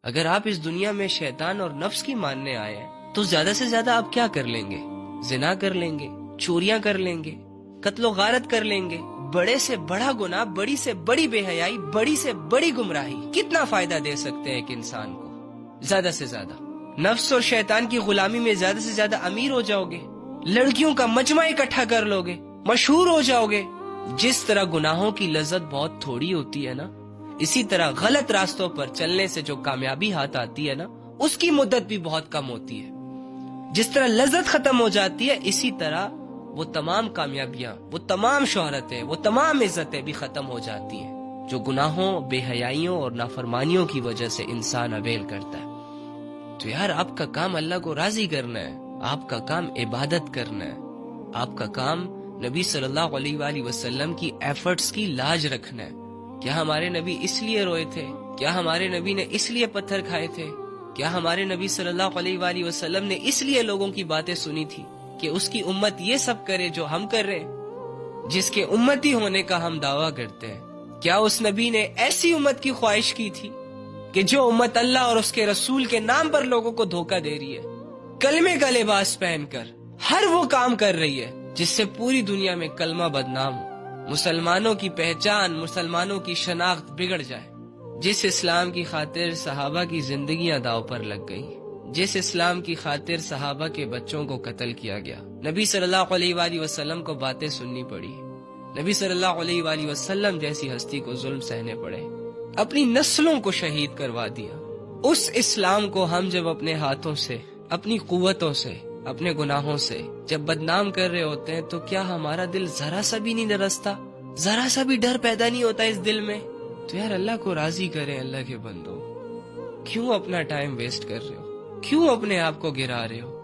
اگر آپ اس دنیا میں شیطان اور نفس کی ماننے آئے ہیں تو زیادہ سے زیادہ آپ کیا کر لیں گے؟ زنا کر لیں گے، چوریاں کر لیں گے، قتل و غارت کر لیں گے، بڑے سے بڑا گناہ، بڑی سے بڑی بے حیائی، بڑی سے بڑی گمراہی کتنا فائدہ دے سکتے ہیں ایک انسان کو؟ زیادہ سے زیادہ نفس اور شیطان کی غلامی میں زیادہ سے زیادہ امیر ہو جاؤ گے، لڑکیوں کا مجمع اکٹھا کر لو گے، مشہور ہو جاؤ گے۔ جس طرح گناہوں کی لذت بہت تھوڑی ہوتی ہے نا، اسی طرح غلط راستوں پر چلنے سے جو کامیابی ہاتھ آتی ہے نا، اس کی مدت بھی بہت کم ہوتی ہے۔ جس طرح لذت ختم ہو جاتی ہے، اسی طرح وہ تمام کامیابیاں، وہ تمام شہرتیں، وہ تمام عزتیں بھی ختم ہو جاتی ہیں جو گناہوں، بے حیائیوں اور نافرمانیوں کی وجہ سے انسان اویل کرتا ہے۔ تو یار آپ کا کام اللہ کو راضی کرنا ہے، آپ کا کام عبادت کرنا ہے، آپ کا کام نبی صلی اللہ علیہ وآلہ وسلم کی ایفرٹس کی لاج رکھنا ہے۔ کیا ہمارے نبی اس لیے روئے تھے؟ کیا ہمارے نبی نے اس لیے پتھر کھائے تھے؟ کیا ہمارے نبی صلی اللہ علیہ وآلہ وسلم نے اس لیے لوگوں کی باتیں سنی تھی کہ اس کی امت یہ سب کرے جو ہم کر رہے ہیں، جس کے امتی ہونے کا ہم دعویٰ کرتے ہیں؟ کیا اس نبی نے ایسی امت کی خواہش کی تھی کہ جو امت اللہ اور اس کے رسول کے نام پر لوگوں کو دھوکہ دے رہی ہے، کلمے کا لباس پہن کر ہر وہ کام کر رہی ہے جس سے پوری دنیا میں کلمہ بدنام ہو، مسلمانوں کی پہچان، مسلمانوں کی شناخت بگڑ جائے؟ جس اسلام کی خاطر صحابہ کی زندگیاں داؤ پر لگ گئیں، جس اسلام کی خاطر صحابہ کے بچوں کو قتل کیا گیا، نبی صلی اللہ علیہ وآلہ وسلم کو باتیں سننی پڑی، نبی صلی اللہ علیہ وآلہ وسلم جیسی ہستی کو ظلم سہنے پڑے، اپنی نسلوں کو شہید کروا دیا۔ اس اسلام کو ہم جب اپنے ہاتھوں سے، اپنی قوتوں سے، اپنے گناہوں سے جب بدنام کر رہے ہوتے ہیں تو کیا ہمارا دل ذرا سا بھی نہیں لرزتا؟ ذرا سا بھی ڈر پیدا نہیں ہوتا اس دل میں؟ تو یار اللہ کو راضی کریں اللہ کے بندو، کیوں اپنا ٹائم ویسٹ کر رہے ہو؟ کیوں اپنے آپ کو گرا رہے ہو؟